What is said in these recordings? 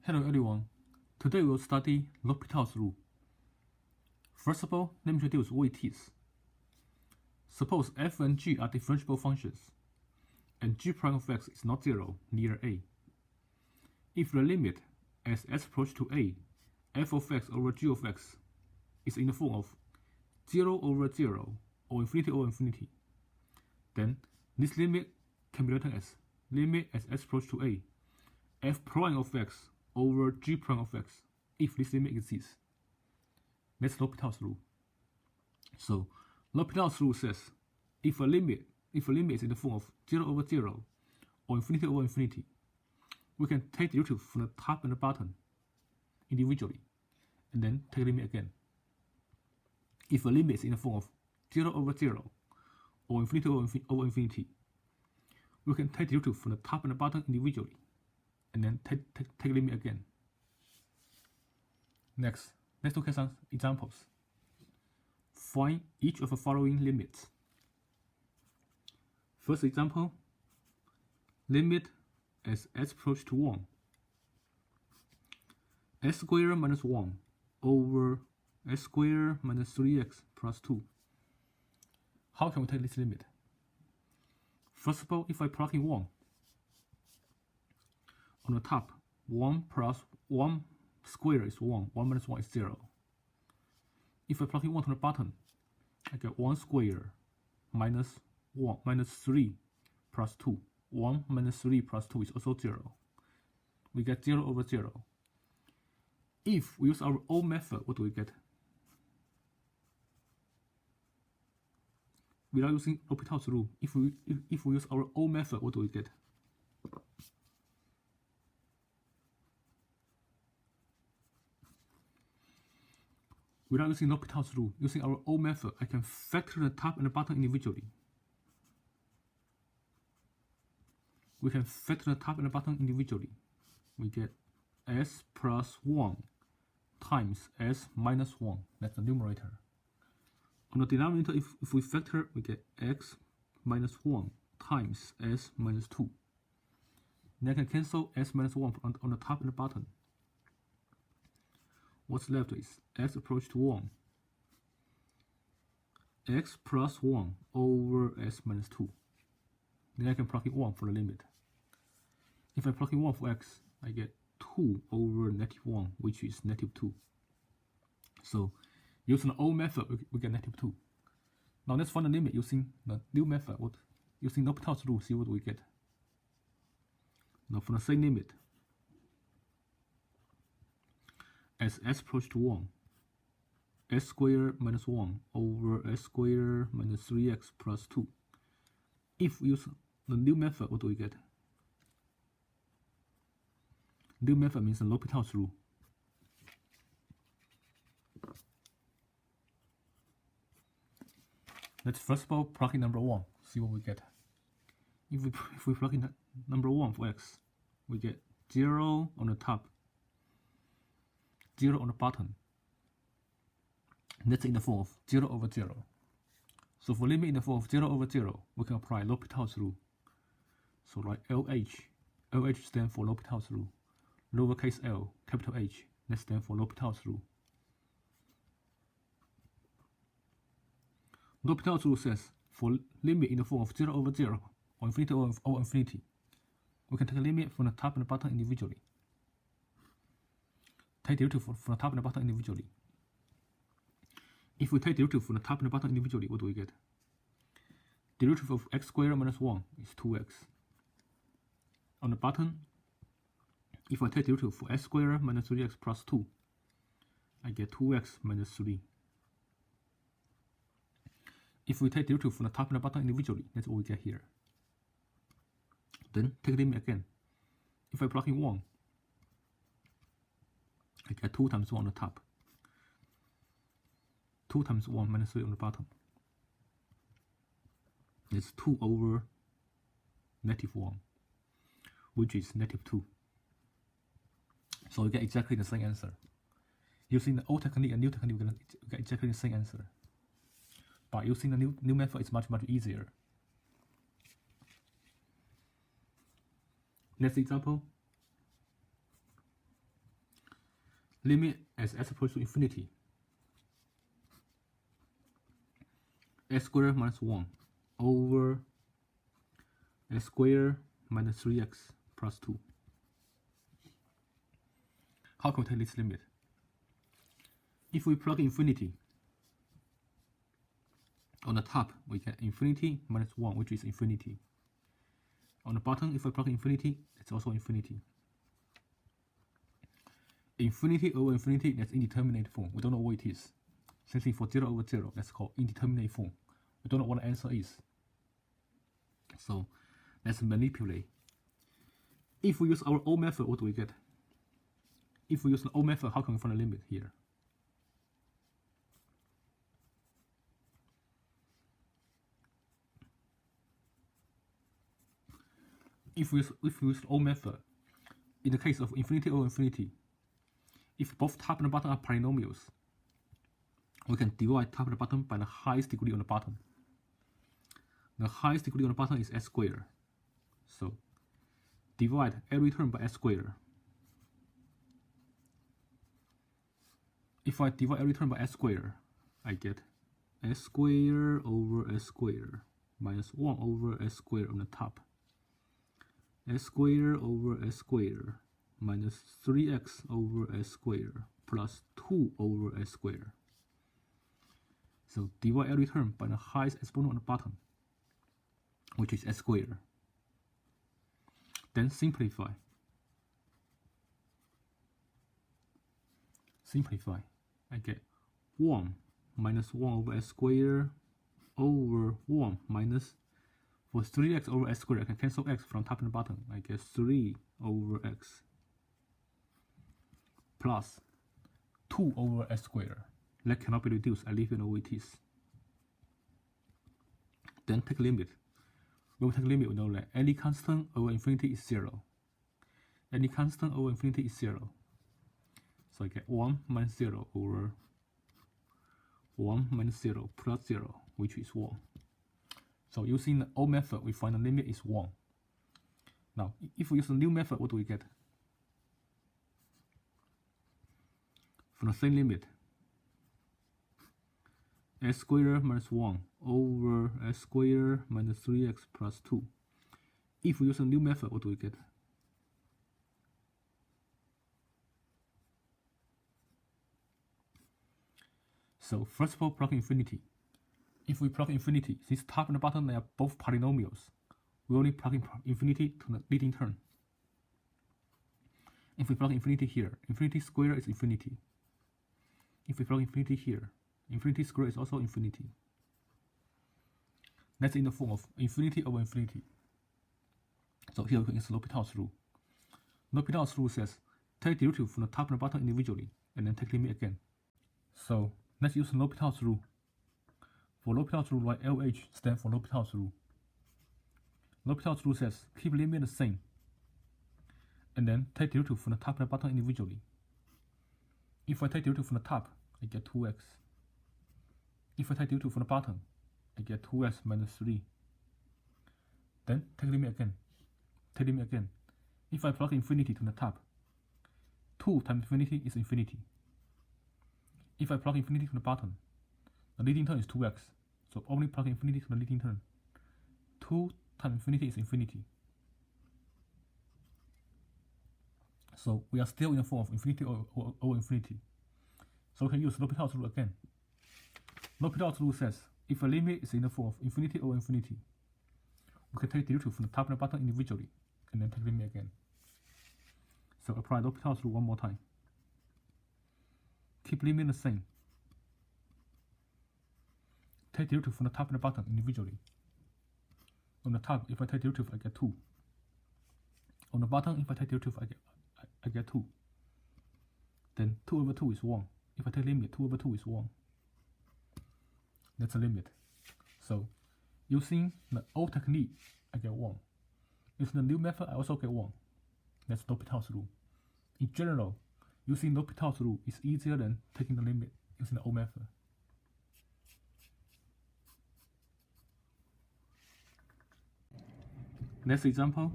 Hello everyone, today we will study L'Hopital's rule. First of all, let me introduce what it is. Suppose f and g are differentiable functions, and g prime of x is not zero near a. If the limit as s approaches to a, f of x over g of x is in the form of 0 over 0 or infinity over infinity, then this limit can be written as limit as s approaches to a, f prime of x over g prime of x if this limit exists. That's L'Hopital's rule. So L'Hopital's rule says if a limit is in the form of 0 over 0 or infinity over infinity, we can take the derivative from the top and the bottom individually and then take the limit again. If a limit is in the form of 0 over 0 or infinity over infinity, we can take the derivative from the top and the bottom individually and then take the limit again. Next, let's look at some examples. Find each of the following limits. First example, limit as s approaches to 1. S squared minus 1 over s squared minus 3x plus 2. How can we take this limit? First of all, if I plug in 1, on the top, 1 plus 1 squared is 1, 1 minus 1 is 0. If I plug in 1 to the bottom, I get 1 squared minus 1 minus 3 plus 2. 1 minus 3 plus 2 is also 0. We get 0 over 0. If we use our old method, what do we get? Without using L'Hopital's rule, if we use our old method, what do we get? Without using L'Hopital's rule, using our old method, I can factor the top and the bottom individually. We can factor the top and the bottom individually. We get s plus 1 times s minus 1. That's the numerator. On the denominator, if we factor, we get x minus 1 times s minus 2. Then I can cancel s minus 1 on the top and the bottom. What's left is x approach to 1, x plus 1 over s minus 2. Then I can plug in 1 for the limit. If I plug in 1 for x, I get 2 over negative 1, which is negative 2. So using the old method, we get negative 2. Now let's find the limit using the new method. Using L'Hopital's rule, see what we get. Now for the same limit, as s approaches to 1, s squared minus 1 over s squared minus 3x plus 2. If we use the new method, what do we get? New method means the L'Hopital's rule. Let's first of all plug in number 1, see what we get. If we plug in number 1 for x, we get 0 on the top, 0 on the bottom. That's in the form of 0 over 0. So for limit in the form of 0 over 0, we can apply L'Hopital's rule. So write LH stands for L'Hopital's rule. Lowercase l, capital H, that stands for L'Hopital's rule. L'Hopital's rule says for limit in the form of 0 over 0 or infinity over infinity, we can take a limit from the top and the bottom individually. Take derivative from the top and the bottom individually. If we take derivative from the top and the bottom individually, what do we get? Derivative of x squared minus 1 is 2x. On the bottom, if I take derivative for s squared minus 3x plus 2, I get 2x minus 3. If we take derivative from the top and the bottom individually, that's what we get here. Then take the limit again. If I plug in 1, I get 2 times 1 on the top. 2 times 1 minus 3 on the bottom. It's 2 over negative 1, which is negative 2. So we get exactly the same answer. Using the old technique and new technique, we get exactly the same answer. But using the new method, it's much easier. Next example. limit as s approaches to infinity, s squared minus 1 over s squared minus 3x plus 2. How can we take this limit? If we plug infinity on the top, we get infinity minus 1, which is infinity. On the bottom, if I plug infinity, it's also infinity. Infinity over infinity, that's indeterminate form. We don't know what it is. Same thing for 0 over 0, that's called indeterminate form. We don't know what the answer is. So let's manipulate. If we use our old method, what do we get? If we use the old method, how can we find the limit here? If we use the old method, in the case of infinity over infinity, if both top and bottom are polynomials, we can divide top and bottom by the highest degree on the bottom. The highest degree on the bottom is s squared. So divide every term by s squared. If I divide every term by s squared, I get s squared over s squared minus 1 over s squared on the top. S squared over s squared minus 3x over s squared plus 2 over s squared. So divide every term by the highest exponent on the bottom, which is s squared. Then simplify. I get 1 minus 1 over s squared over 1 minus, for 3x over s squared, I can cancel x from top and bottom. I get 3 over x plus 2 over s squared. That cannot be reduced. I leave it the way it is. Then take limit. When we take limit, we know that any constant over infinity is 0. Any constant over infinity is 0. So I get 1 minus 0 over 1 minus 0 plus 0, which is 1. So using the old method, we find the limit is 1. Now, if we use the new method, what do we get? From the same limit, s squared minus 1 over s squared minus 3x plus 2. If we use the new method, what do we get? So first of all, plug infinity. If we plug infinity, since top and bottom they are both polynomials, we only plug in infinity to the leading term. If we plug infinity here, infinity squared is infinity. If we plug infinity here, infinity squared is also infinity. That's in the form of infinity over infinity. So here we can use L'Hopital's rule. L'Hopital's rule says take derivative from the top and the bottom individually, and then take limit again. So let's use L'Hopital's rule. For L'Hopital's rule, write LH stands for L'Hopital's rule. L'Hopital's rule says keep limit the same, and then take derivative from the top and the bottom individually. If I take derivative from the top, I get 2x. If I take derivative from the bottom, I get 2x minus 3. Then take limit again. Take limit again. If I plug infinity to the top, 2 times infinity is infinity. If I plug infinity to the bottom, the leading term is 2x, so only plug infinity to the leading term. 2 times infinity is infinity. So we are still in the form of infinity over infinity. So we can use L'Hopital's rule again. L'Hopital's rule says if a limit is in the form of infinity over infinity, we can take derivative from the top and the bottom individually, and then take limit again. So apply L'Hopital's rule one more time. Keep limit the same. Take derivative from the top and the bottom individually. On the top, if I take derivative, I get 2. On the bottom, if I take derivative, I get 2. Then 2 over 2 is 1. If I take limit, 2 over 2 is 1. That's a limit. So using the old technique, I get 1. Using the new method, I also get 1. That's L'Hopital's rule. In general, using L'Hopital's rule is easier than taking the limit using the old method. Next example,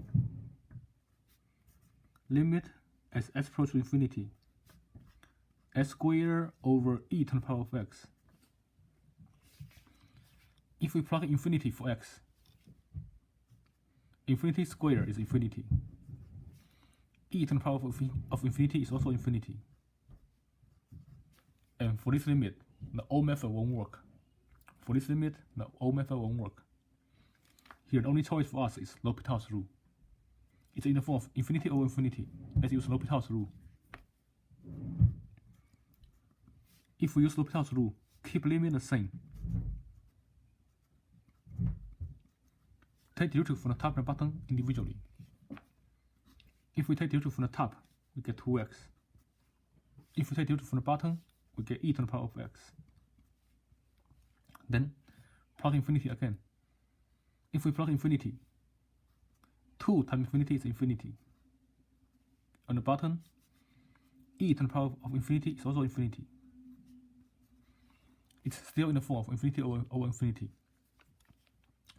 limit as s approaches to infinity, s squared over e to the power of x. If we plug in infinity for x, infinity squared is infinity. E to the power of infinity is also infinity. And for this limit, the old method won't work. For this limit, the old method won't work. Here, the only choice for us is L'Hopital's rule. It's in the form of infinity over infinity. Let's use L'Hopital's rule. If we use L'Hopital's rule, keep limit the same. Take derivative from the top and bottom individually. If we take derivative from the top, we get 2x. If we take derivative from the bottom, we get e to the power of x. Then, plug infinity again. If we plug infinity, 2 times infinity is infinity. On the bottom, e to the power of infinity is also infinity. It's still in the form of infinity over infinity.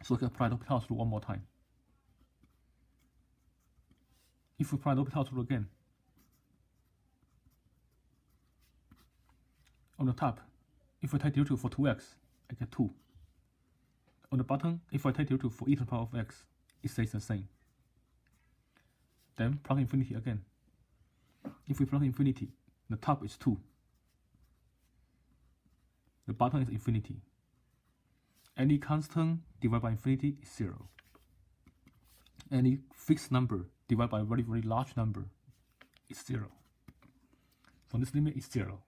So we can apply L'Hopital's rule one more time. If we apply L'Hopital's rule again, on the top, if I take derivative for 2x, I get 2. On the bottom, if I take derivative for e to the power of x, it stays the same. Then plug infinity again. If we plug infinity, the top is 2. The bottom is infinity. Any constant divided by infinity is 0. Any fixed number divided by a very, very large number is 0. So this limit is 0.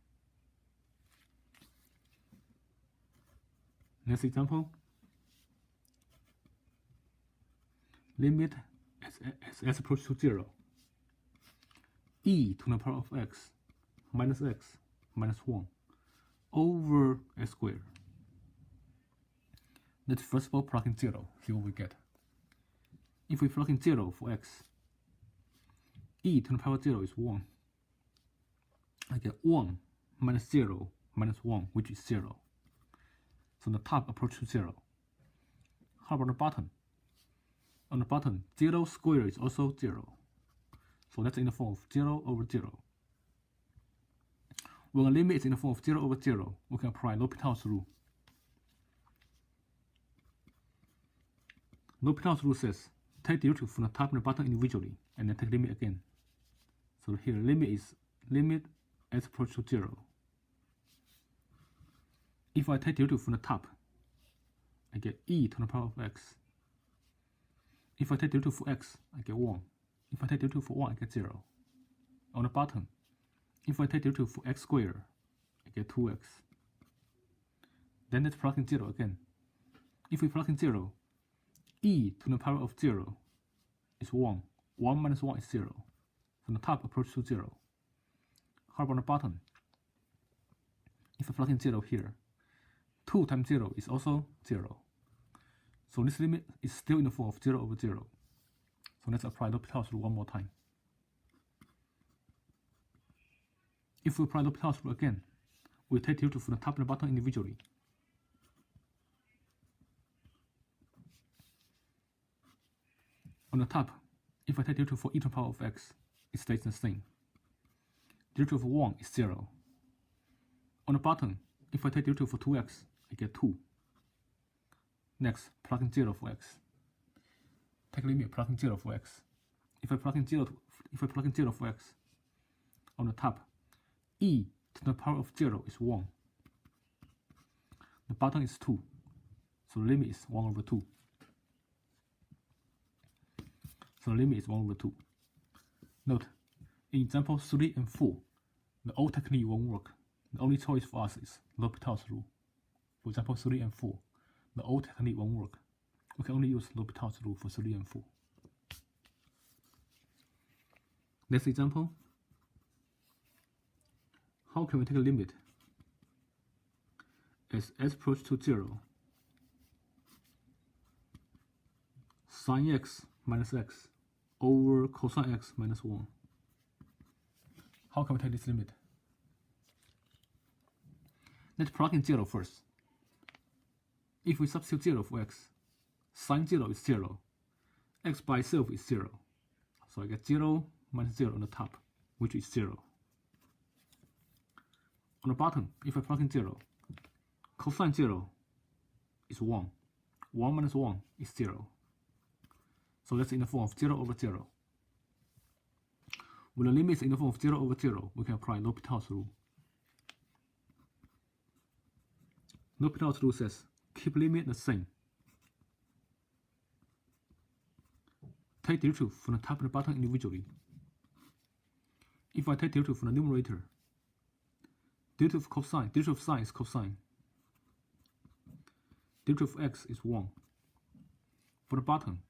Next example. Limit as approach to 0. E to the power of x minus 1 over s squared. Let's first of all plug in 0, see what we get. If we plug in 0 for x, e to the power of 0 is 1. I get 1 minus 0 minus 1, which is 0. So the top approach to 0. How about the bottom? On the bottom, 0 squared is also 0. So that's in the form of 0 over 0. When a limit is in the form of 0 over 0, we can apply L'Hopital's rule. L'Hopital's rule says, take derivative from the top and the bottom individually, and then take limit again. So here, limit is limit as approach to 0. If I take derivative from the top, I get e to the power of x. If I take derivative for x, I get 1. If I take derivative for 1, I get 0. On the bottom, if I take derivative for x squared, I get 2x. Then let's plug in 0 again. If we plug in 0, e to the power of 0 is 1. 1 minus 1 is 0. From the top approach to 0. How about the bottom? If I plug in 0 here, 2 times 0 is also 0. So this limit is still in the form of 0 over 0. So let's apply L'Hopital's rule one more time. If we apply L'Hopital's rule again, we take derivative from the top and the bottom individually. On the top, if I take derivative for e to the power of x, it stays the same. Derivative of 1 is 0. On the bottom, if I take derivative for 2x, I get 2. Next, plug in 0 for x. Take limit, plug in 0 for x. If I plug in 0 for x, on the top, e to the power of 0 is 1. The bottom is 2. So the limit is 1 over 2. So the limit is 1 over 2. Note, in example 3 and 4, the old technique won't work. The only choice for us is L'Hopital's rule. For example 3 and 4, the old technique won't work. We can only use L'Hopital's rule for 3 and 4. Next example. How can we take a limit as s approaches to 0? Sin x minus x over cosine x minus 1. How can we take this limit? Let's plug in 0 first. If we substitute 0 for x, sin 0 is 0. X by itself is 0. So I get 0 minus 0 on the top, which is 0. On the bottom, if I plug in 0, cosine 0 is 1. 1 minus 1 is 0. So that's in the form of 0 over 0. When the limit is in the form of 0 over 0, we can apply L'Hopital's rule. L'Hopital's rule says, keep limit the same. Take derivative from the top and the bottom individually. If I take derivative from the numerator, derivative of cosine, derivative of sine is cosine. Derivative of x is 1. For the bottom,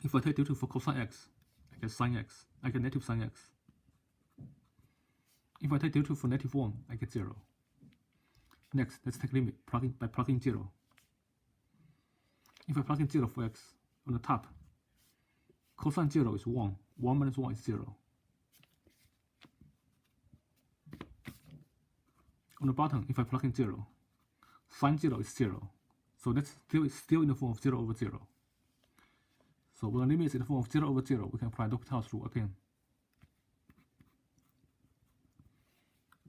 if I take derivative for cosine x, I get sine x. I get negative sine x. If I take derivative for negative 1, I get 0. Next, let's take limit by plugging 0. If I plug in 0 for x on the top, cosine 0 is 1. 1 minus 1 is 0. On the bottom, if I plug in 0, sine 0 is 0. So that's still in the form of 0 over 0. So when the limit is in the form of 0 over 0, we can apply L'Hopital's rule again.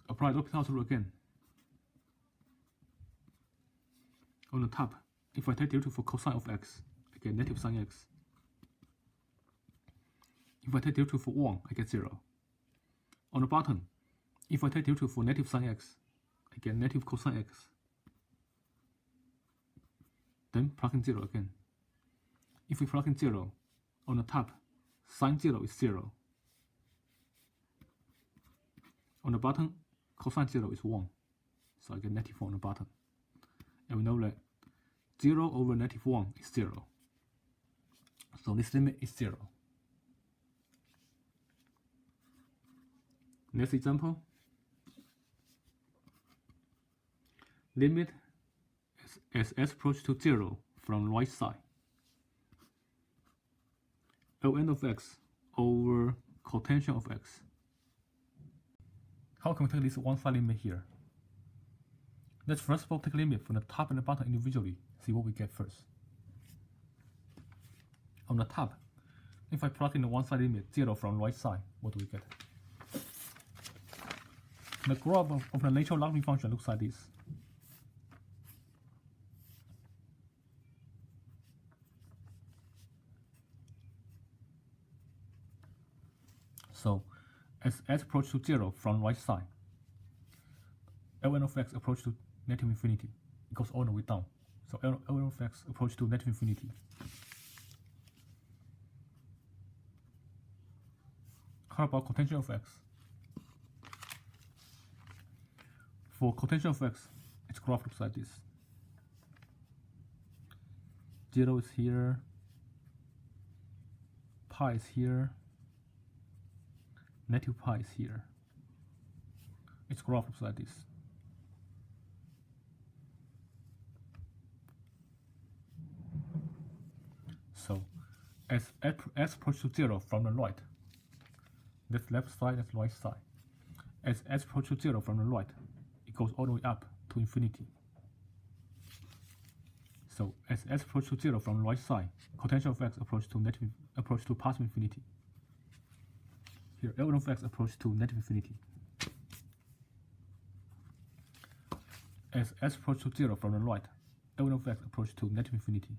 Apply L'Hopital's rule again. On the top, if I take derivative for cosine of x, I get negative sine x. If I take derivative for 1, I get 0. On the bottom, if I take derivative for negative sine x, I get negative cosine x. Then plug in 0 again. If we plug in 0, on the top, sine 0 is 0. On the bottom, cosine 0 is 1. So I get negative 1 on the bottom. And we know that 0 over negative 1 is 0. So this limit is 0. Next example. Limit as s approaches to 0 from right side. Ln of x over cotangent of x. How can we take this one side limit here? Let's first of all take limit from the top and the bottom individually, see what we get first. On the top, if I plug in the one side limit 0 from right side, what do we get? The graph of the natural logarithm function looks like this. So, as s approaches to 0 from right side, Ln of x approaches to negative infinity. It goes all the way down. So Ln of x approaches to negative infinity. How about cotangent of x? For cotangent of x, its graph looks like this. 0 is here, pi is here, negative pi is here. Its graph looks like this. So, as s approaches to 0 from the right, that's left side, that's right side. As s approaches to 0 from the right, it goes all the way up to infinity. So, as s approaches to 0 from the right side, cotangent of x approaches to positive infinity. Here, Ln of x approaches to negative infinity. As s approaches to 0 from the right, Ln of x approaches to negative infinity.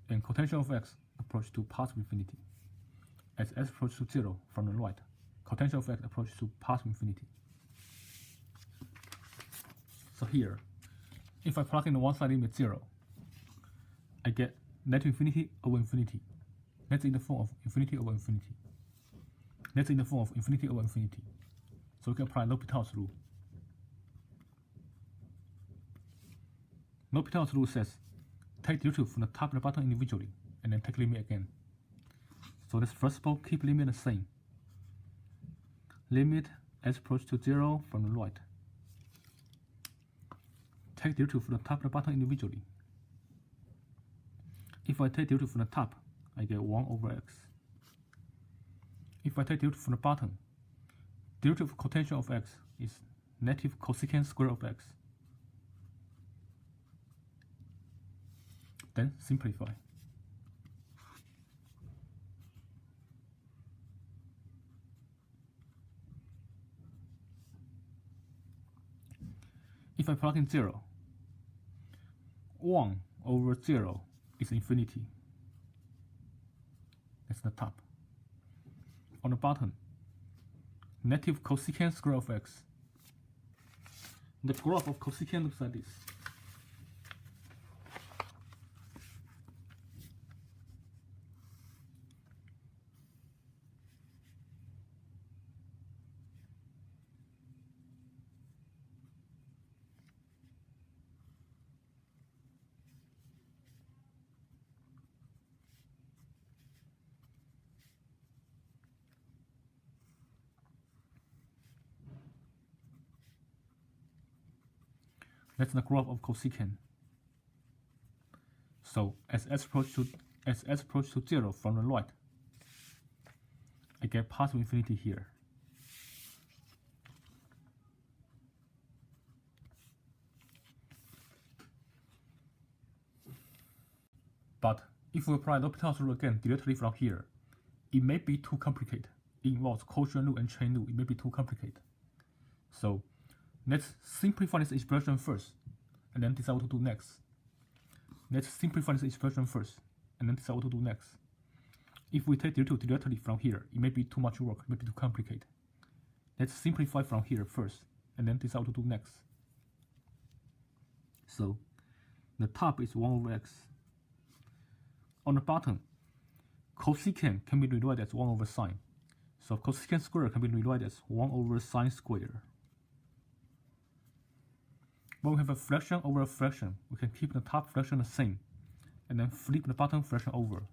And cotangent of x approaches to positive infinity. As s approaches to 0 from the right, cotangent of x approaches to positive infinity. So here, if I plug in the one side limit 0, I get negative infinity over infinity. That's in the form of infinity over infinity. That's in the form of infinity over infinity. So we can apply L'Hopital's rule. L'Hopital's rule says, take derivative from the top and the bottom individually, and then take limit again. So let's first of all keep limit the same. Limit s approaches to 0 from the right. Take derivative from the top and the bottom individually. If I take derivative from the top, I get 1 over x. If I take derivative from the bottom, derivative of cotangent of x is negative cosecant square of x. Then simplify. if I plug in 0, 1 over 0 is infinity. That's the top. On the bottom, negative cosecant square of x. The graph of cosecant looks like this. That's the graph of cosecant. So as s approaches to 0 from the right, I get positive infinity here. But if we apply L'Hopital's rule again directly from here, it may be too complicated. It involves quotient rule and chain rule. It may be too complicated. So let's simplify this expression first, and then decide what to do next. Let's simplify this expression first, and then decide what to do next. If we take derivative directly from here, it may be too much work, it may be too complicated. Let's simplify from here first, and then decide what to do next. So the top is 1 over x. On the bottom, cosecant can be rewritten as 1 over sine. So cosecant squared can be rewritten as 1 over sine squared. When we have a fraction over a fraction, we can keep the top fraction the same, and then flip the bottom fraction over.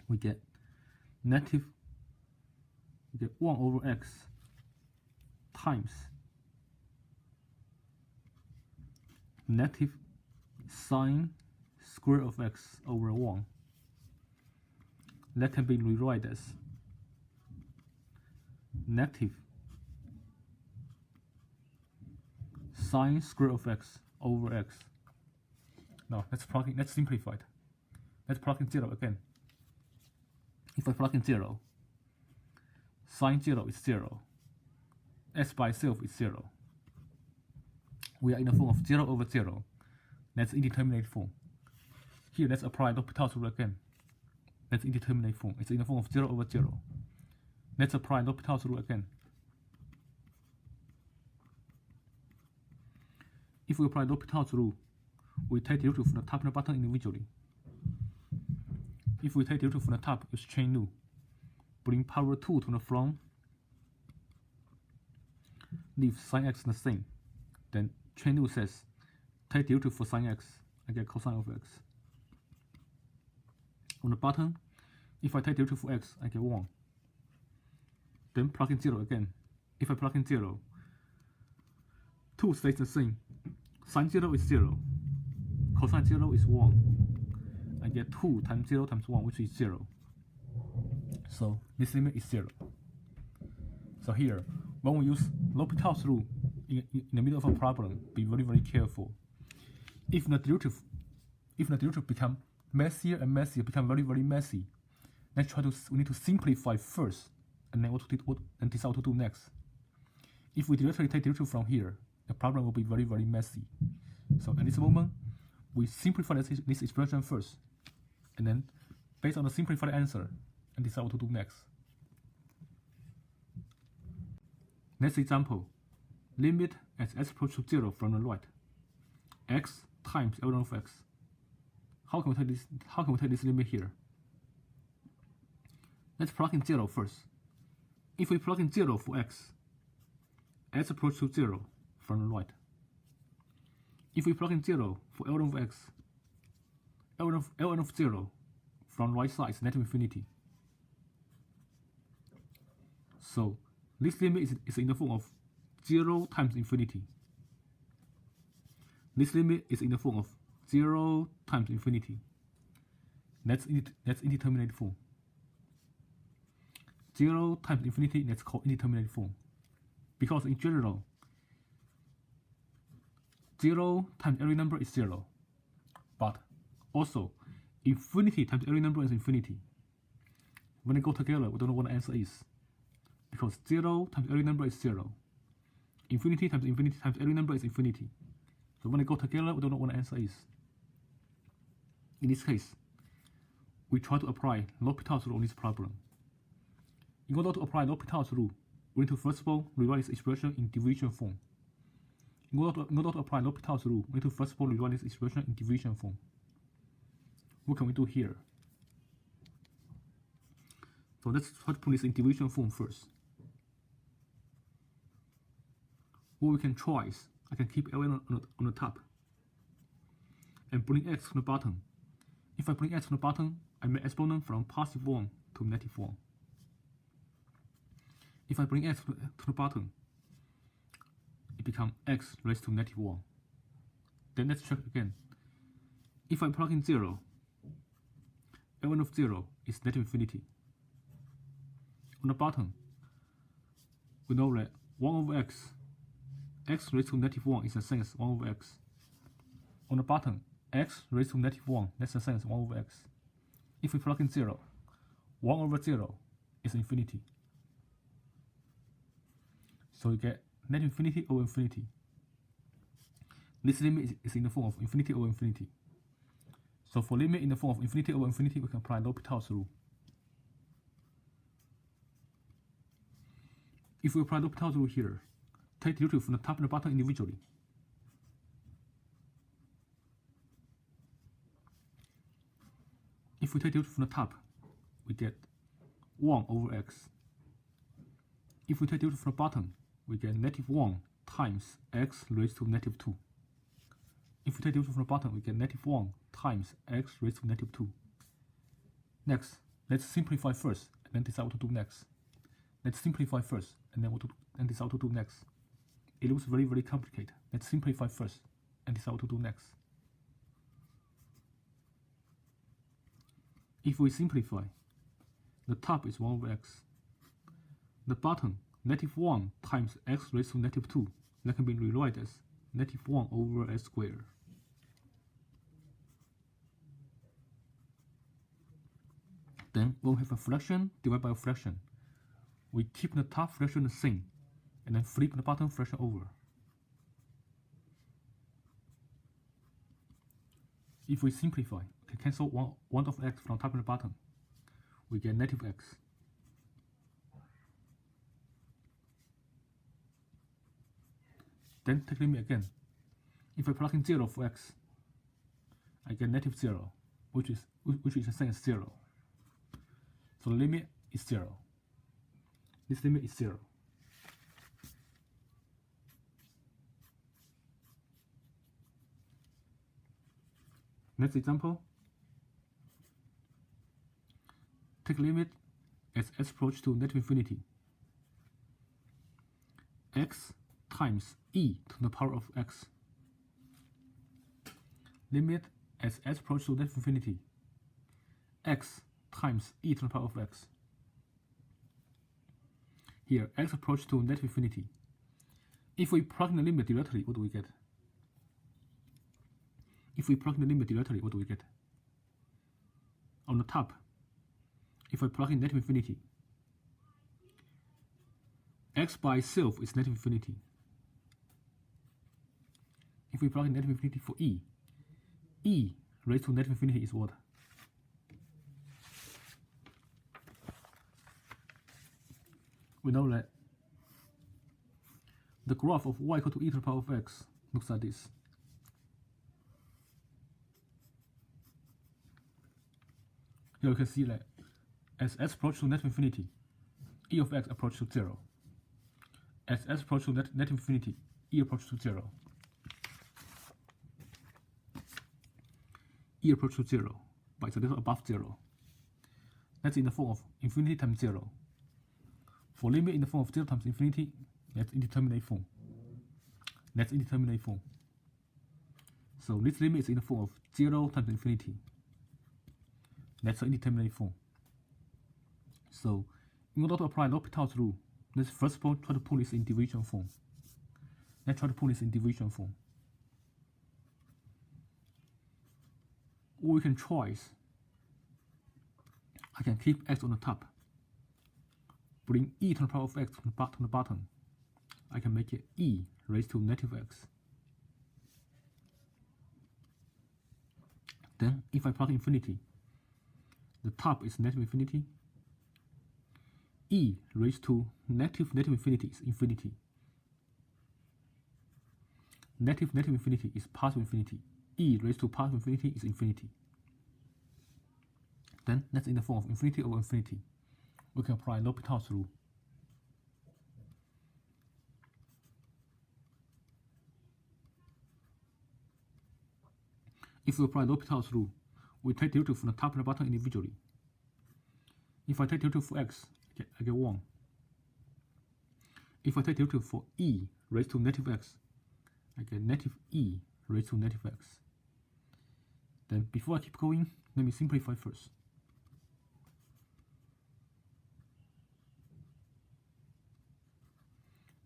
We get 1 over x times negative sine square of x over 1. That can be rewritten as negative sine square of x over x. Now let's simplify it. Let's plug in 0 again. If I plug in 0, sine 0 is 0. S by itself is 0. We are in the form of 0 over 0. That's indeterminate form. Here, let's apply L'Hopital's rule again. That's indeterminate form. It's in the form of 0 over 0. Let's apply L'Hopital's rule again. If we apply L'Hopital's rule, we take derivative from the top and the bottom individually. If we take derivative from the top, use chain rule. Bring power 2 to the front. Leave sine x the same. Then chain rule says, take derivative for sine x, I get cosine of x. On the bottom, if I take derivative for x, I get 1. Then plug in 0 again. If I plug in 0, 2 stays the same. Sine 0 is 0. Cosine 0 is 1. I get 2 times 0 times 1, which is 0. So this limit is 0. So here, when we use L'Hopital's rule in the middle of a problem, be very, very careful. If the derivative become messier and messier, become very, very messy, we need to simplify first, and then decide what to do next. If we directly take derivative from here, the problem will be very, very messy. So at this moment, we simplify this expression first, and then based on the simplified answer, and decide what to do next. Next example, limit as s approaches to 0 from the right, x times ln of x. How can we take this limit here? Let's plug in 0 first. If we plug in 0 for x approaches to 0 from the right. If we plug in 0 for ln of x, ln of 0 from right side is negative infinity. So this limit is in the form of 0 times infinity. This limit is in the form of 0 times infinity. That's indeterminate form. 0 times infinity, that's called indeterminate form. Because in general, 0 times every number is 0. But also, infinity times every number is infinity. When they go together, we don't know what the answer is. because 0 times every number is 0. Infinity times every number is infinity. So when they go together, we don't know what the answer is. In this case, we try to apply L'Hopital's rule on this problem. In order to apply L'Hopital's rule, we need to first of all rewrite this expression in division form. In order to apply L'Hopital's rule, we need to first of all rewrite this expression in division form. What can we do here? So let's try to put this in division form first. What we can try is, I can keep Ln on the top and bring x to the bottom. If I bring x to the bottom, I make exponent from positive 1 to negative 1. If I bring x to the bottom, it becomes x raised to negative 1. Then let's check again. If I plug in 0, Ln of 0 is negative infinity. On the bottom, we know that 1 over x raised to negative 1 is the same as 1 over x. On the bottom, x raised to negative 1, that's the same as 1 over x. If we plug in 0, 1 over 0 is infinity. So you get negative infinity over infinity. This limit is in the form of infinity over infinity. So for limit in the form of infinity over infinity, we can apply L'Hopital's rule. If we apply L'Hopital's rule here, take derivative from the top and the bottom individually. If we take derivative from the top, we get 1 over x. If we take derivative from the bottom, we get negative 1 times x raised to negative 2. If we take derivative from the bottom, we get negative 1 times x raised to negative 2. Next, let's simplify first and then decide what to do next. Let's simplify first and then decide what to do next. It looks very, very complicated. Let's simplify first and decide what to do next. If we simplify, the top is 1 over x. The bottom, negative 1 times x raised to negative 2, that can be rewritten as negative 1 over x squared. Then when we have a fraction divided by a fraction, we keep the top fraction the same, and then flip the bottom fraction over. If we simplify, we can cancel 1 of x from top and the bottom. We get negative x. Then take limit again. If I plug in 0 for x, I get negative 0, which is the same as 0. So the limit is 0. This limit is 0. Next example. Take limit as x approaches to negative infinity. X times e to the power of x. Limit as x approaches to negative infinity. X times e to the power of x. Here, x approaches to negative infinity. If we plug in the limit directly, what do we get? If we plug in the limit directly, what do we get? On the top, if I plug in negative infinity, x by itself is negative infinity. If we plug in negative infinity for e raised to negative infinity is what? We know that the graph of y equal to e to the power of x looks like this. Here you can see that as x approaches to negative infinity, e of x approaches to 0. As x approaches to negative infinity, e approaches to 0. E approaches to 0, but it's a little above 0. That's in the form of infinity times 0. For limit in the form of 0 times infinity, that's indeterminate form. That's indeterminate form. So this limit is in the form of 0 times infinity. That's an indeterminate form. So in order to apply L'Hopital's rule, let's first of all try to put this in division form. Let's try to put this in division form. What we can try is, I can keep x on the top bring e to the power of x to the bottom, I can make it e raised to negative x. Then if I plug infinity, the top is negative infinity. E raised to negative infinity is infinity. Negative infinity is positive infinity. E raised to positive infinity is infinity. Then that's in the form of infinity over infinity. We can apply L'Hopital's rule. If we apply L'Hopital's rule, we take derivative from the top and the bottom individually. If I take derivative for x, I get 1. If I take derivative for e raised to negative x, I get negative e raised to negative x. Then before I keep going, let me simplify first.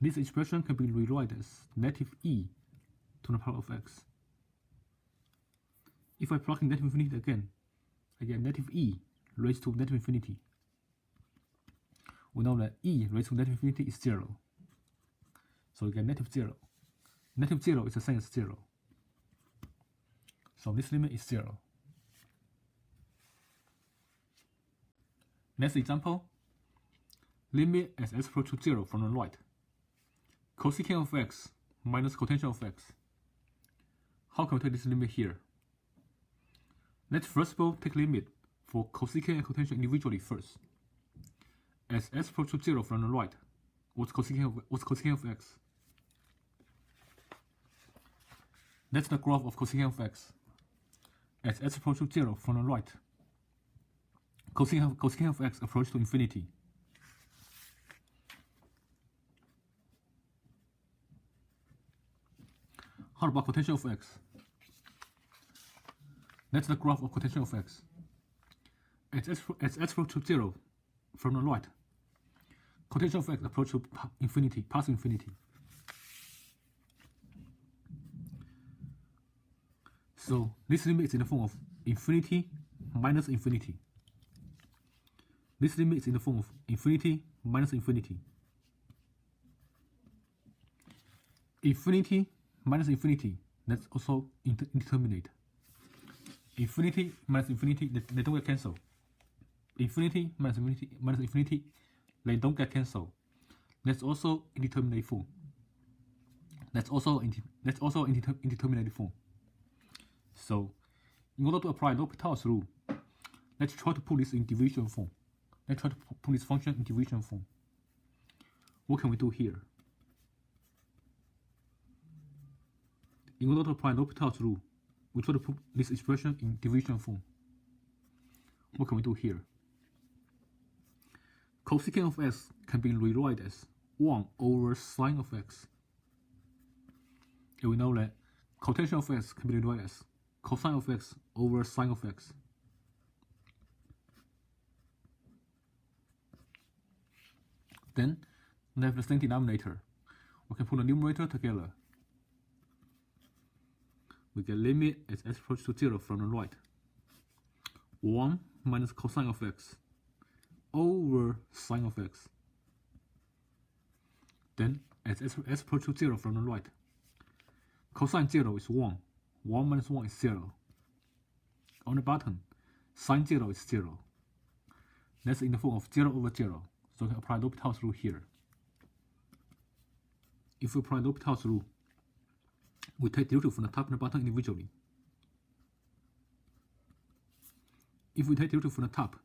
This expression can be rewritten as negative e to the power of x. If I plug in negative infinity again, I get negative e raised to negative infinity. We know that e raised to negative infinity is 0. So we get negative 0. Negative 0 is the same as 0. So this limit is 0. Next example, limit as x approaches 0 from the right. Cosecant of x minus cotangent of x. How can we take this limit here? Let's first of all take limit for cosecant and cotangent individually first. As x approaches 0 from the right, what's cosecant of x? That's the graph of cosecant of x. As x approaches 0 from the right, cosecant of x approaches to infinity. How about cotangent of x? That's the graph of cotangent of x. As x approaches 0 from the right, cotangent of x approaches to infinity, past infinity. So this limit is in the form of infinity minus infinity. This limit is in the form of infinity minus infinity. Infinity minus infinity, that's also indeterminate. Infinity minus infinity, they don't get cancelled. Infinity minus infinity, they don't get cancelled. That's also indeterminate form. That's also indeterminate form. So, in order to apply L'Hopital's rule, let's try to put this in division form. Let's try to put this function in division form. What can we do here? In order to apply L'Hopital's rule, we try to put this expression in division form. What can we do here? Cosecant of x can be rewritten as 1 over sine of x. And we know that cotangent of x can be rewritten as cosine of x over sine of x. Then, we have the same denominator. We can put the numerator together. We get limit as x approaches to 0 from the right. 1 minus cosine of x over sine of x. Then, as x approaches to 0 from the right, cosine 0 is 1. 1 minus 1 is 0. On the bottom, sine 0 is 0. That's in the form of 0 over 0. So we can apply L'Hopital's rule here. If we apply L'Hopital's rule, we take derivative from the top and the bottom individually. If we take derivative from the top,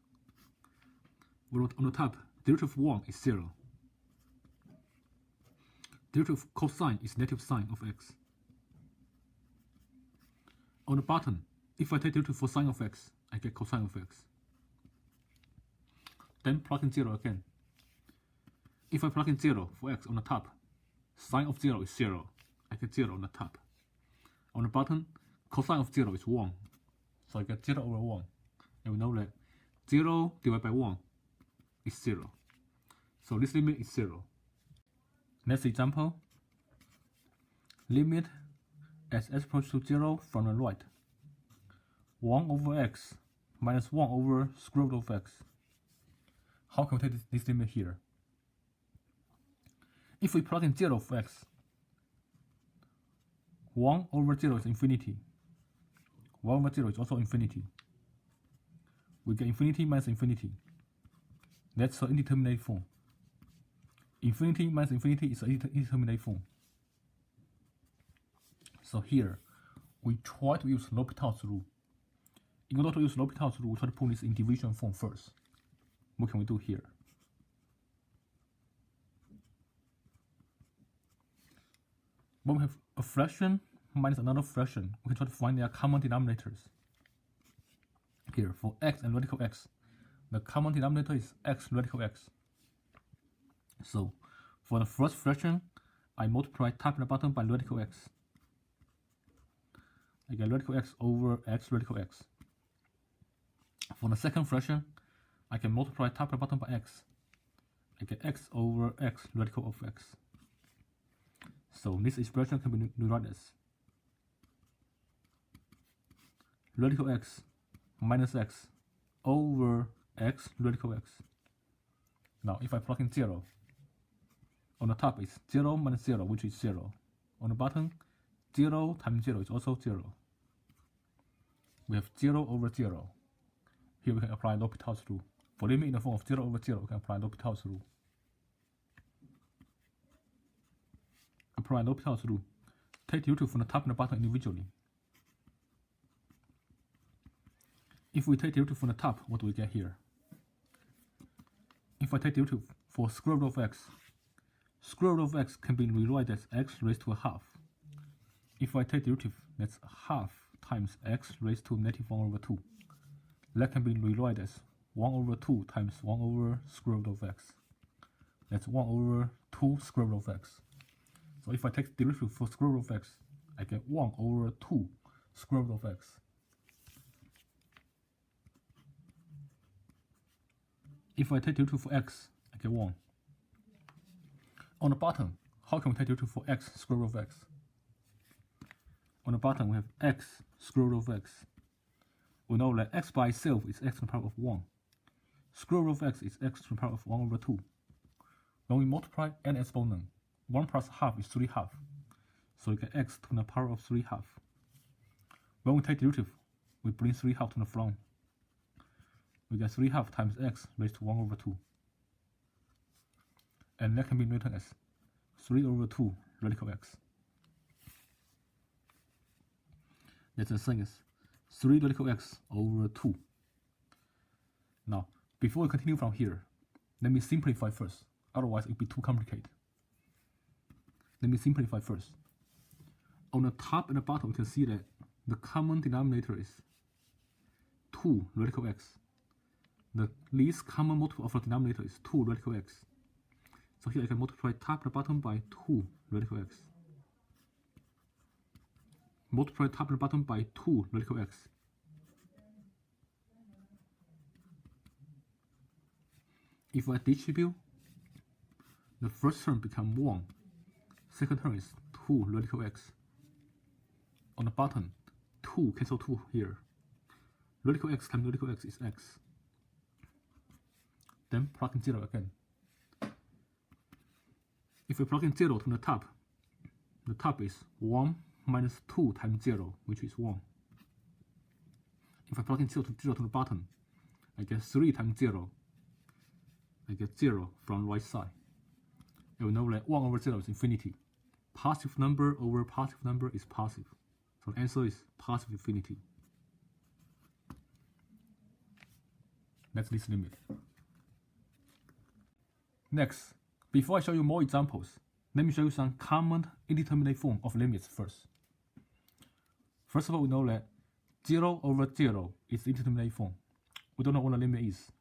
on the top, derivative of 1 is 0. Derivative of cosine is negative sine of x. On the bottom, if I take derivative for sine of x, I get cosine of x. Then plug in 0 again. If I plug in 0 for x on the top, sine of 0 is 0. I get 0 on the top. On the bottom, cosine of 0 is 1. So I get 0 over 1. And we know that 0 divided by 1 is 0. So this limit is 0. Next example. Limit as x approaches to 0 from the right. 1 over x minus 1 over square root of x. How can we take this limit here? If we plug in 0 for x, 1 over 0 is infinity. 1 over 0 is also infinity. We get infinity minus infinity. That's the indeterminate form. Infinity minus infinity is an indeterminate form. So here, we try to use L'Hopital's rule. In order to use L'Hopital's rule, we try to put this in division form first. What can we do here? When we have a fraction minus another fraction, we can try to find their common denominators. Here, for x and radical x, the common denominator is x radical x. So, for the first fraction, I multiply top and bottom by radical x. I get radical x over x radical x. For the second fraction, I can multiply top and bottom by x. I get x over x radical of x. So this expression can be rewritten as radical x minus x over x radical x. Now if I plug in 0, on the top is 0 minus 0, which is 0. On the bottom, 0 times 0 is also 0. We have 0 over 0. Here we can apply L'Hopital's rule. For limit in the form of 0 over 0, we can apply L'Hopital's rule. Apply L'Hopital's rule. Take derivative from the top and the bottom individually. If we take derivative from the top, what do we get here? If I take derivative for square root of x, square root of x can be rewritten as x raised to a half. If I take derivative, that's half times x raised to negative 1 over 2. That can be rewritten as 1 over 2 times 1 over square root of x. That's 1 over 2 square root of x. So if I take derivative for square root of x, I get 1 over 2 square root of x. If I take derivative for x, I get 1. On the bottom, how can we take derivative for x square root of x? On the bottom, we have x square root of x. We know that x by itself is x to the power of 1. Square root of x is x to the power of 1 over 2. When we multiply n exponent, 1 plus half is 3 half. So we get x to the power of 3 half. When we take derivative, we bring 3 half to the front. We get 3 half times x raised to 1 over 2. And that can be written as 3 over 2 radical x. That's the same as 3 radical x over 2. Now, before we continue from here, let me simplify first. Otherwise, it will be too complicated. Let me simplify first. On the top and the bottom, we can see that the common denominator is 2 radical x. The least common multiple of the denominator is 2 radical x. So here I can multiply top and bottom by 2 radical x. Multiply top and bottom by 2 radical x. If I distribute, the first term becomes 1. Second term is 2 radical x. On the bottom, 2 cancel 2 here. Radical x times radical x is x. Then plug in 0 again. If we plug in 0 to the top is 1 minus 2 times 0, which is 1. If I plug in 0 to the bottom, I get 3 times 0. I get 0 from right side. And we know that 1 over 0 is infinity. Positive number over positive number is positive. So the answer is positive infinity. That's this limit. Next, before I show you more examples, let me show you some common indeterminate form of limits first. First of all, we know that 0 over 0 is indeterminate form. We don't know what the limit is.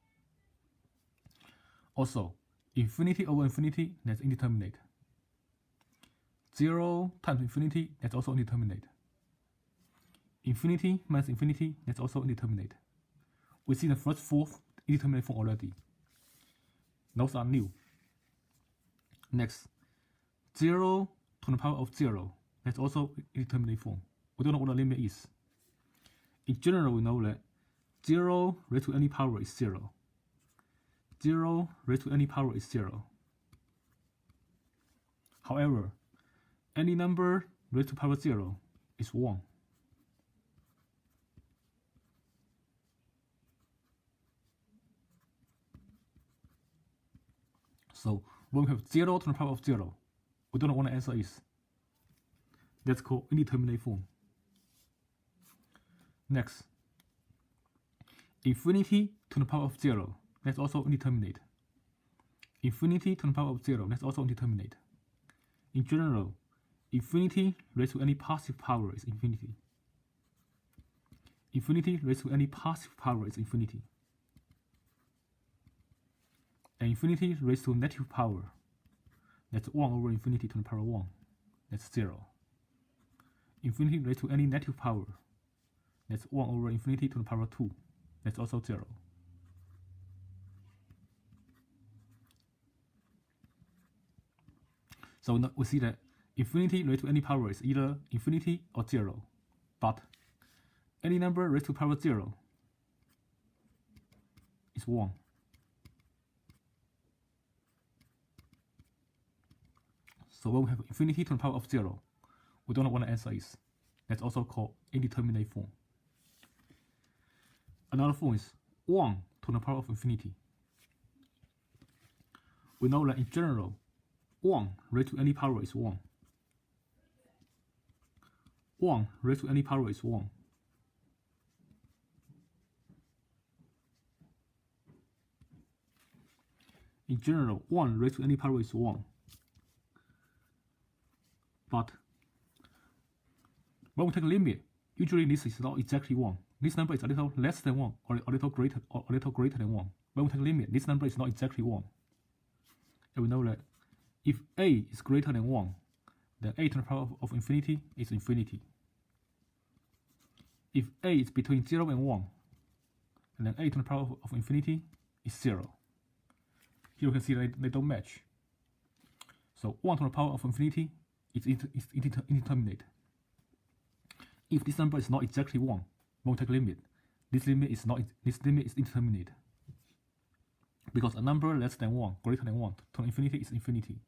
Also, infinity over infinity, that's indeterminate. 0 times infinity, that's also indeterminate. Infinity minus infinity, that's also indeterminate. We see the first 4 indeterminate form already. Those are new. Next, 0 to the power of 0, that's also indeterminate form. We don't know what the limit is. In general, we know that 0 raised to any power is 0. 0 raised to any power is 0. However, any number raised to power 0 is 1. So when we have 0 to the power of 0, we don't know what the answer is. That's called indeterminate form. Next, infinity to the power of 0, that's also indeterminate. Infinity to the power of 0, that's also indeterminate. In general, infinity raised to any positive power is infinity. Infinity raised to any positive power is infinity. And infinity raised to negative power, that's 1 over infinity to the power 1, that's 0. Infinity raised to any negative power, that's 1 over infinity to the power 2, that's also 0. So we see that infinity raised to any power is either infinity or 0, but any number raised to power 0 is 1. So when we have infinity to the power of 0, we don't know what the answer is. That's also called indeterminate form. Another form is 1 to the power of infinity. We know that in general, 1 raised to any power is 1. 1 raised to any power is 1. In general, 1 raised to any power is 1. But when we take a limit, usually this is not exactly 1. This number is a little less than 1 or a little greater than 1. When we take a limit, this number is not exactly 1. And we know that if a is greater than 1, then a to the power of infinity is infinity. If a is between 0 and 1, and then a to the power of infinity is 0. Here you can see that they don't match. So 1 to the power of infinity is indeterminate. If this number is not exactly 1, when we take a limit, this limit is indeterminate. Because a number less than 1, greater than 1 to infinity is infinity.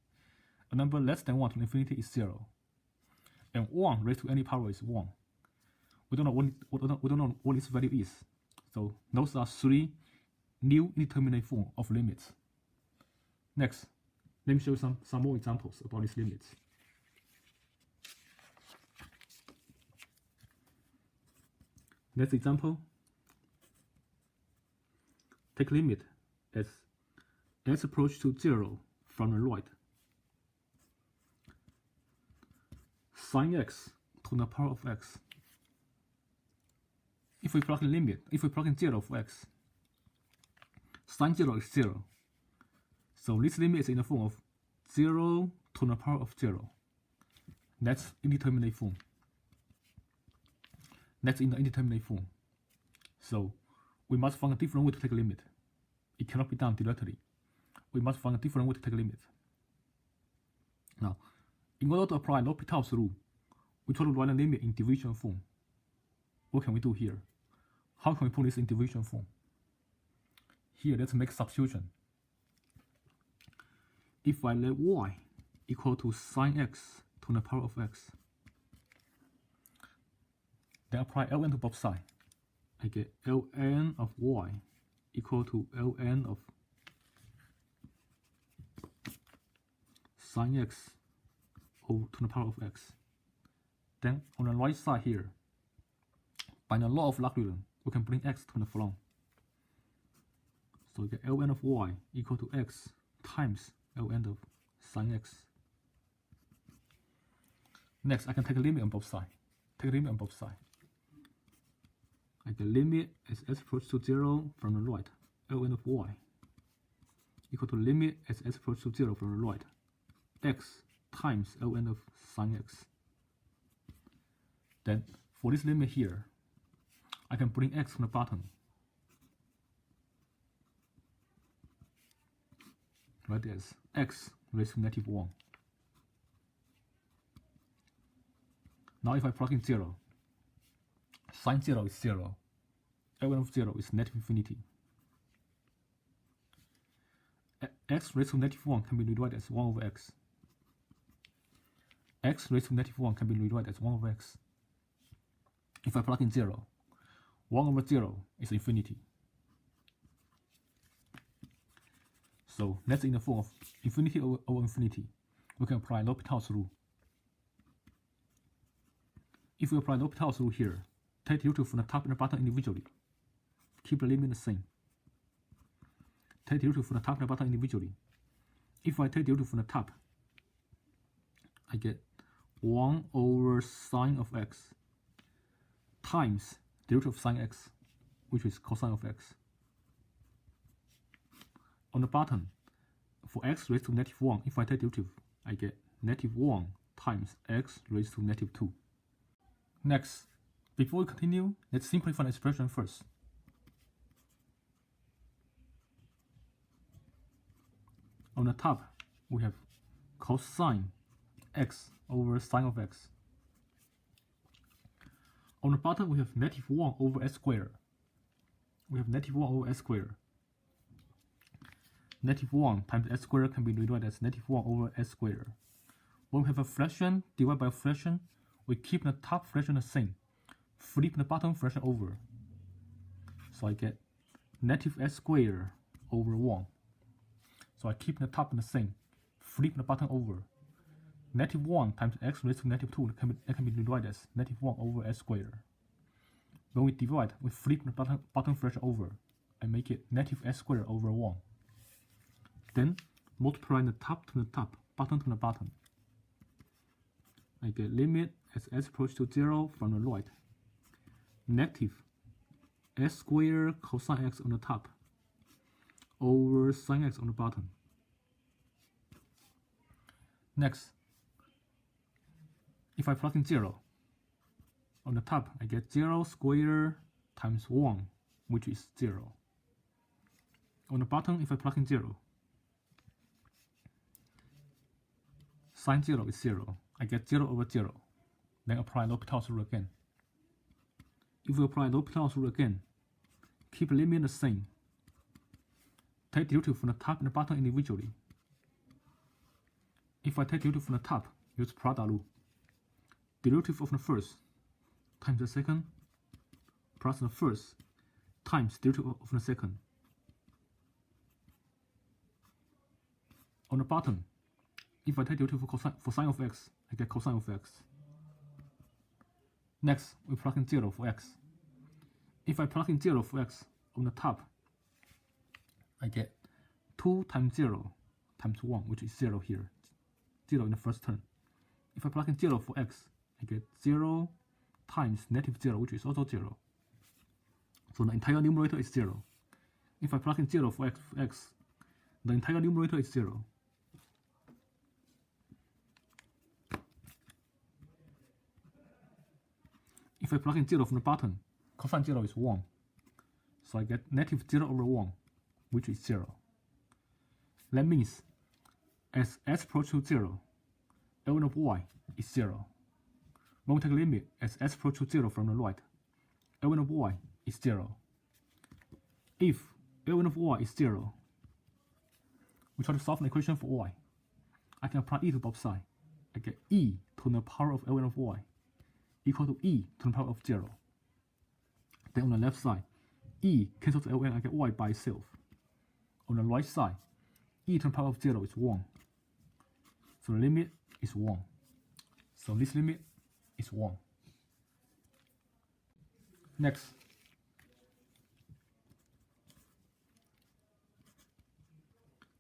A number less than 1 to infinity is 0. And 1 raised to any power is 1. We don't know what its value is. So those are 3 new indeterminate forms of limits. Next, let me show you some more examples about these limits. Next example, take limit as x approach to 0 from the right. Sin x to the power of x. If we plug in 0 for x, sin 0 is 0. So this limit is in the form of 0 to the power of 0. That's indeterminate form. That's in the indeterminate form. So we must find a different way to take a limit. It cannot be done directly. We must find a different way to take a limit. Now, in order to apply L'Hopital's rule, we try to write a limit in division form. What can we do here? How can we put this in division form? Here, let's make substitution. If I let y equal to sin x to the power of x, then apply ln to both sides. I get ln of y equal to ln of sin x over to the power of x. Then on the right side here, by the law of logarithm, we can bring x to the front. So we get ln of y equal to x times ln of sin x. Next, I can take a limit on both sides. I get limit as x approaches to 0 from the right, ln of y equal to limit as x approaches to 0 from the right, x times ln of sin x. Then for this limit here, I can bring x from the bottom. Right, as x raised to negative 1. Now if I plug in 0, sin 0 is 0, ln of 0 is negative infinity. X raised to negative 1 can be rewritten as 1 over x. x raised to negative 1 can be rewritten as 1 over x. If I plug in 0, 1 over 0 is infinity. So that's in the form of infinity over infinity. We can apply L'Hopital's rule. If we apply L'Hopital's rule here, take the derivative from the top and the bottom individually. Keep the limit the same. Take the derivative from the top and the bottom individually. If I take the derivative from the top, I get 1 over sine of x times the derivative of sine x, which is cosine of x. On the bottom, for x raised to negative 1, if I take derivative, I get negative 1 times x raised to negative 2. Next, before we continue, let's simplify the expression first. On the top, we have cosine x over sine of x. On the bottom, we have negative 1 over s squared. We have negative 1 over s squared. Negative 1 times s squared can be rewritten as negative 1 over s squared. When we have a fraction divided by a fraction, we keep the top fraction the same. Flip the bottom fraction over. So I get negative s squared over 1. So I keep the top the same. Flip the bottom over. Negative 1 times x raised to negative 2 can be rewritten as negative 1 over s squared. When we divide, we flip the bottom fraction over and make it negative s squared over 1. Then multiply the top to the top, bottom to the bottom. I get limit as s approaches to 0 from the right. Negative s squared cosine x on the top over sine x on the bottom. Next, if I plug in 0, on the top I get 0 squared times 1, which is 0. On the bottom, if I plug in 0, sine 0 is 0. I get 0 over 0. Then apply L'Hopital's rule again. If we apply L'Hopital's rule again, keep the limit the same. Take derivative from the top and the bottom individually. If I take derivative from the top, use product rule. Derivative of the first times the second plus the first times derivative of the second. On the bottom, if I take derivative for sine of x, I get cosine of x. Next, we plug in 0 for x. If I plug in 0 for x on the top, I get 2 times 0 times 1, which is 0 here. 0 in the first term. If I plug in 0 for x, I get 0 times negative 0, which is also 0. So the entire numerator is 0. If I plug in 0 for x, the entire numerator is 0. If I plug in 0 from the bottom, cosine 0 is 1. So I get negative 0 over 1, which is 0. That means, as s approaches to 0, L1 of y is 0. When we take a limit as s approaches to 0 from the right, L1 of y is 0. If L1 of y is 0, we try to solve an equation for y. I can apply e to both sides. I get e to the power of L1 of y equal to e to the power of 0. Then on the left side, e cancels Ln, I get y by itself. On the right side, e to the power of 0 is 1. So the limit is 1. So this limit is 1. Next,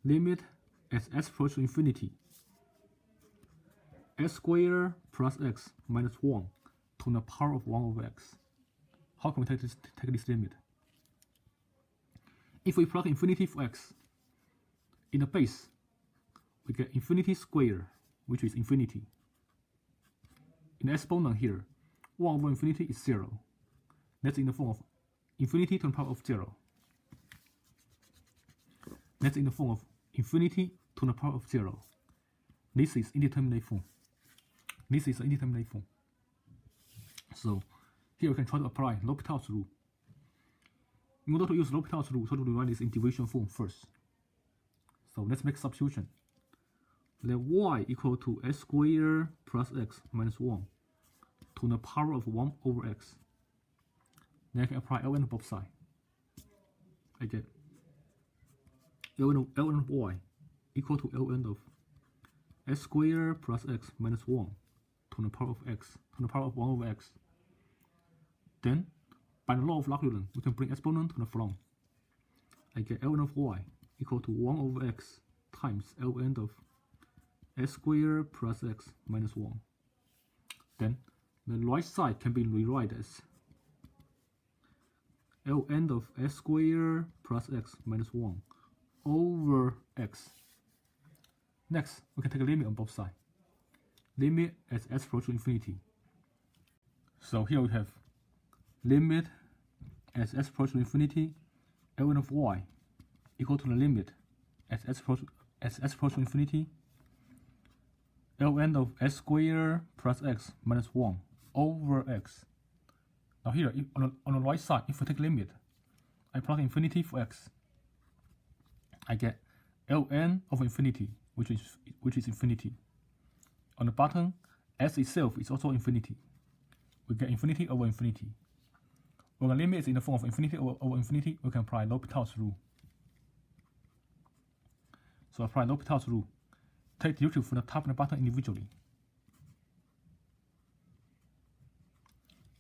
limit as s approaches to infinity. S squared plus x minus 1 to the power of 1 over x. How can we take this limit? If we plug infinity for x, in the base, we get infinity squared, which is infinity. In the exponent here, 1 over infinity is 0. That's in the form of infinity to the power of 0. That's in the form of infinity to the power of 0. This is indeterminate form. This is an indeterminate form. So here we can try to apply L'Hopital's rule. In order to use L'Hopital's rule, try to rewrite this in division form first. So let's make substitution. let y equal to s squared plus x minus 1 to the power of 1 over x. Then I can apply ln on both sides. I get ln of y equal to ln of s squared plus x minus 1 to the power of x to the power of 1 over x. Then, by the law of logarithm, we can bring exponent to the front. I get ln of y equal to 1 over x times ln of s squared plus x minus 1. Then, the right side can be rewritten as ln of s squared plus x minus 1 over x. Next, we can take a limit on both sides. Limit as s approaches to infinity. So here we have limit as s approaches to infinity, ln of y equal to the limit as s approaches to infinity, ln of s squared plus x minus 1 over x. Now here, on the right side, if we take limit, I plug infinity for x. I get ln of infinity, which is infinity. On the bottom, s itself is also infinity. We get infinity over infinity. When the limit is in the form of infinity over infinity, we can apply L'Hopital's rule. So apply L'Hopital's rule. Take derivative from the top and the bottom individually.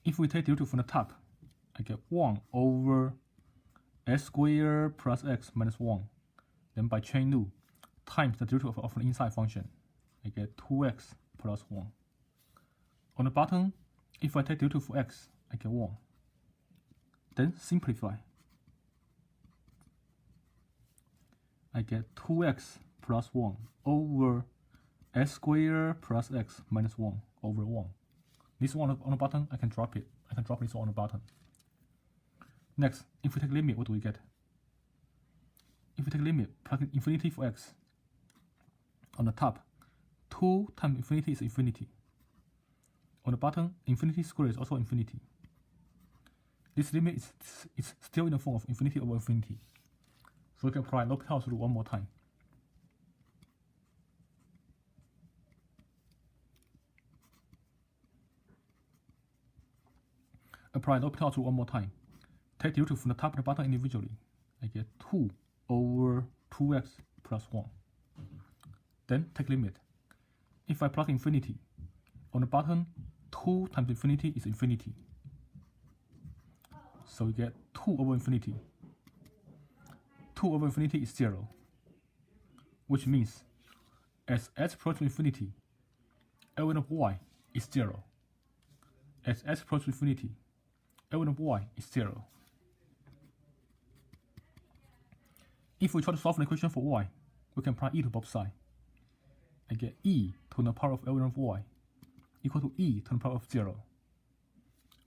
If we take derivative from the top, I get 1 over s squared plus x minus 1. Then by chain rule, times the derivative of the inside function, I get 2x plus 1. On the bottom, if I take derivative for x, I get 1. Then simplify. I get 2x plus 1 over s squared plus x minus 1 over 1. This one on the bottom, I can drop it. I can drop this one on the bottom. Next, if we take limit, what do we get? If we take limit, plug in infinity for x. On the top, 2 times infinity is infinity. On the bottom, infinity squared is also infinity. This limit is still in the form of infinity over infinity. So we can apply L'Hopital's rule one more time. Apply L'Hopital's rule one more time. Take derivative from the top and the bottom individually. I get 2 over 2x plus 1. Then take limit. If I plug infinity, on the bottom, 2 times infinity is infinity. So we get 2 over infinity. 2 over infinity is 0. Which means, as s approaches to infinity, ln of y is 0. As s approaches to infinity, ln of y is 0. If we try to solve an equation for y, we can apply e to both sides. I get e to the power of ln of y equal to e to the power of 0.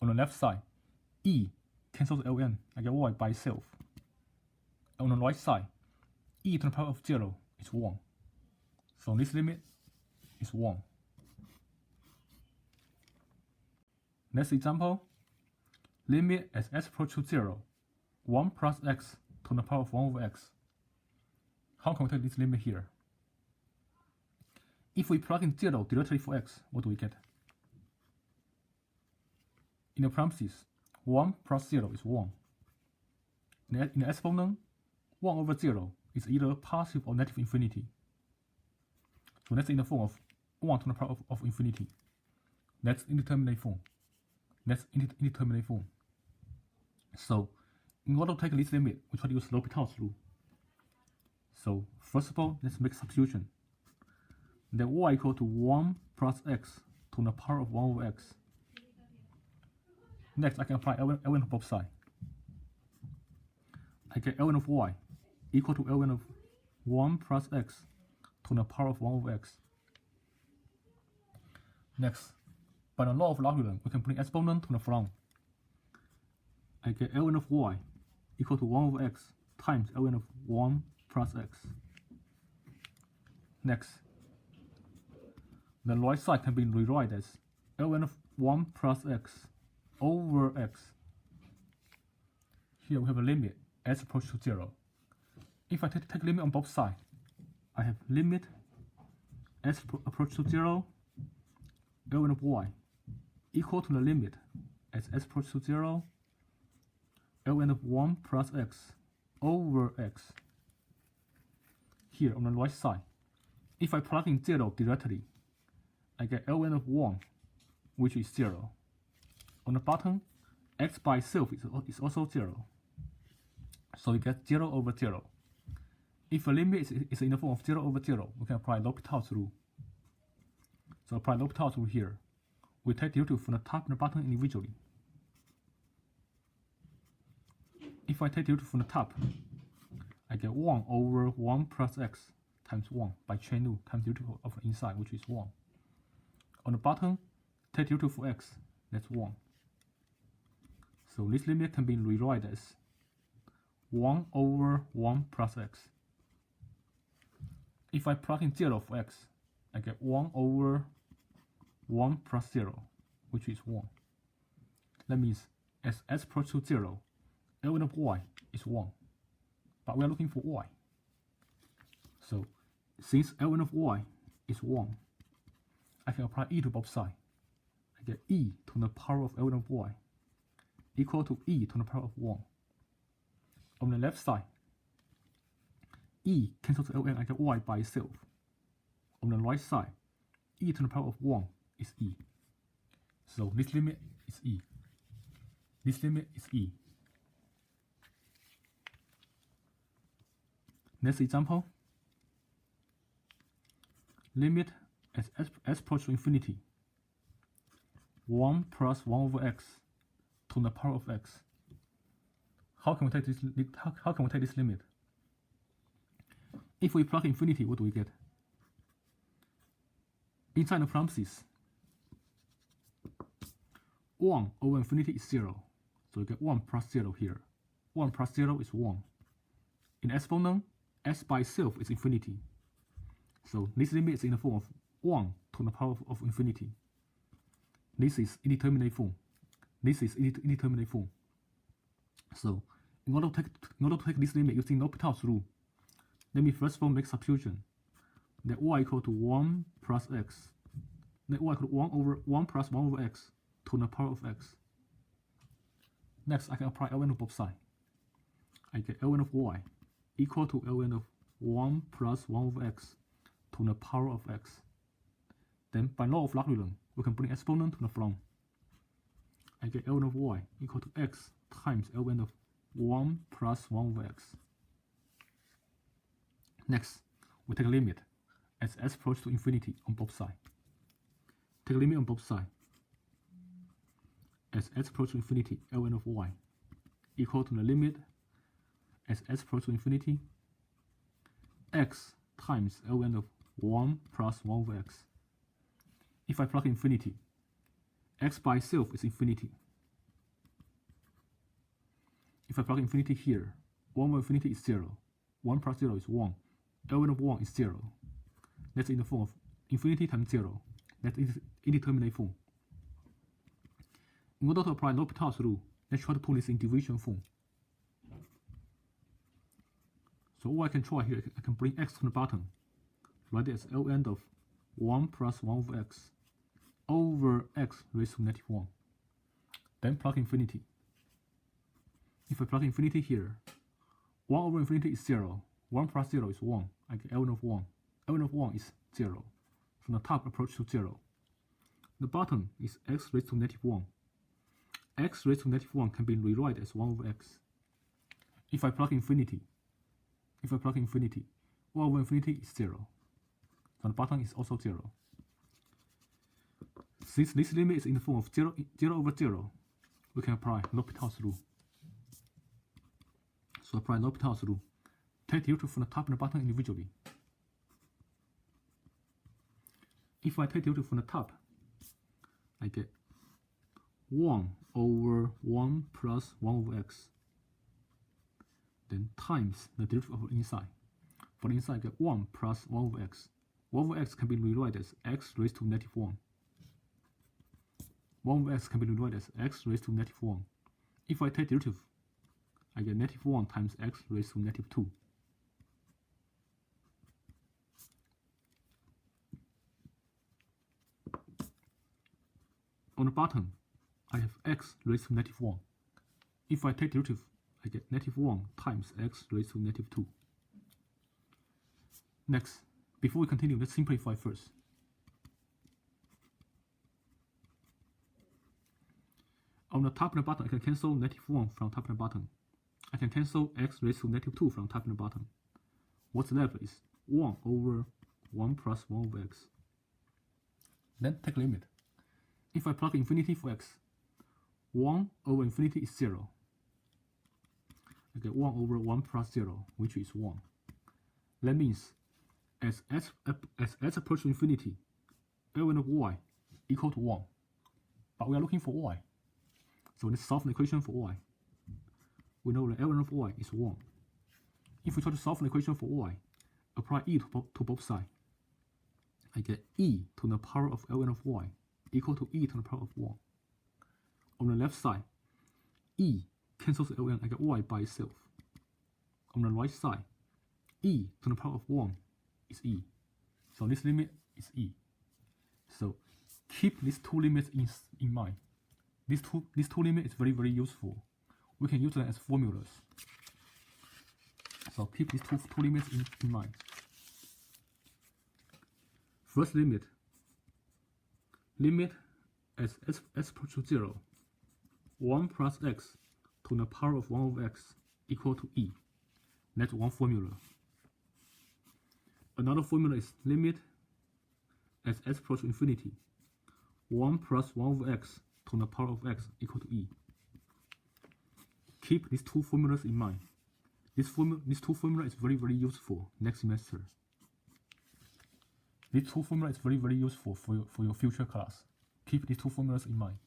On the left side, e cancels ln, I get y by itself. On the right side, e to the power of 0 is 1. So this limit is 1. Next example, limit as s approaches to 0, 1 plus x to the power of 1 over x. How can we take this limit here? If we plug in 0 directly for x, what do we get? In the parentheses, 1 plus 0 is 1. In the exponent, 1 over 0 is either positive or negative infinity. So that's in the form of 1 to the power of infinity. That's indeterminate form. That's indeterminate form. So, in order to take this limit, we try to use L'Hopital's rule. So, first of all, let's make substitution. Then y equal to 1 plus x to the power of 1 over x. Next, I can apply ln on both sides. I get ln of y equal to ln of 1 plus x to the power of 1 over x. Next, by the law of logarithm, we can bring exponent to the front. I get ln of y equal to 1 over x times ln of 1 plus x. Next, the right side can be rewritten as ln of 1 plus x over x. Here we have a limit s approaches to 0. If I take limit on both sides, I have limit s approach to 0, ln of y equal to the limit as s approach to 0, ln of 1 plus x over x. Here on the right side, if I plug in 0 directly, I get ln of 1, which is 0. On the bottom, x by itself is also 0. So you get 0 over 0. If a limit is in the form of 0 over 0, we can apply L'Hopital's rule. So apply L'Hopital's rule here. We take derivative from the top and the bottom individually. If I take derivative from the top, I get 1 over 1 plus x times 1 by chain rule times derivative of the inside, which is 1. On the bottom, take derivative for x, that's 1. So this limit can be rewritten as 1 over 1 plus x. If I plug in 0 for x, I get 1 over 1 plus 0, which is 1. That means as s approaches to 0, ln of y is 1. But we are looking for y. So since ln of y is 1, I can apply e to both sides. I get e to the power of ln of y equal to e to the power of 1. On the left side, e cancels ln, I get y by itself. On the right side, e to the power of 1 is e. So this limit is e. This limit is e. Next example. Limit as s approaches to infinity. 1 plus 1 over x to the power of x. How can we take this limit? If we plug infinity, what do we get? Inside the parentheses, 1 over infinity is 0. So we get 1 plus 0 here. 1 plus 0 is 1. In exponent, s by itself is infinity. So this limit is in the form of 1 to the power of infinity. This is indeterminate form. This is indeterminate form. So in order to take this limit using L'Hopital's rule, let me first of all make substitution. That y equal to 1 plus x. That y equal to 1 over 1 plus 1 over x to the power of x. Next, I can apply ln of both sides. I get ln of y equal to ln of 1 plus 1 over x to the power of x. Then by law of logarithm, we can bring exponent to the front. I get ln of y equal to x times ln of 1 plus 1 over x. Next, we take a limit as s approaches to infinity on both sides. Take a limit on both sides. As s approaches to infinity, ln of y equal to the limit as s approaches to infinity, x times ln of 1 plus 1 over x. If I plug infinity, x by itself is infinity. If I plug infinity here, 1 over infinity is 0. 1 plus 0 is 1. ln of 1 is 0. That's in the form of infinity times 0. That is indeterminate form. In order to apply L'Hopital's rule, let's try to put this in division form. So all I can try here, I can bring x to the bottom. Write it as ln of 1 plus 1 over x over x raised to negative 1. Then plug infinity. If I plug infinity here, 1 over infinity is 0. 1 plus 0 is 1. I get ln of 1. ln of 1 is 0. From the top approach to 0. The bottom is x raised to negative 1. X raised to negative 1 can be rewritten as 1 over x. If I plug infinity, 1 over infinity is 0. So the bottom is also 0. Since this limit is in the form of 0 over 0, we can apply L'Hopital's rule. So apply L'Hopital's rule. Take the derivative from the top and the bottom individually. If I take the derivative from the top, I get 1 over 1 plus 1 over x. Then times the derivative of the inside. For the inside, I get 1 plus 1 over x. 1 over x can be rewritten as x raised to negative 1. 1 over x can be rewritten as x raised to negative 1. If I take derivative, I get negative 1 times x raised to negative 2. On the bottom, I have x raised to negative 1. If I take derivative, I get negative 1 times x raised to negative 2. Next, before we continue, let's simplify first. On the top and the bottom, I can cancel negative 1 from top and the bottom. I can cancel x raised to negative 2 from top and the bottom. What's left is 1 over 1 plus 1 over x. Then take limit. If I plug infinity for x, 1 over infinity is 0. I get 1 over 1 plus 0, which is 1. That means as x approaches infinity, ln of y equal to 1. But we are looking for y. So let's solve an equation for y. We know the ln of y is 1. If we try to solve an equation for y, apply e to both sides. I get e to the power of ln of y equal to e to the power of 1. On the left side, e cancels ln, I get y by itself. On the right side, e to the power of 1 is e. So this limit is e. So keep these two limits in mind. These two limits is very useful. We can use them as formulas. So keep these two limits in mind. First limit as x approaches to 0, 1 plus x to the power of 1 over x equal to e. That's one formula. Another formula is limit as x approaches infinity, 1 plus 1 over x to the power of x equal to e. Keep these two formulas in mind. These two formulas is very useful next semester. These two formulas is very useful for your future class. Keep these two formulas in mind.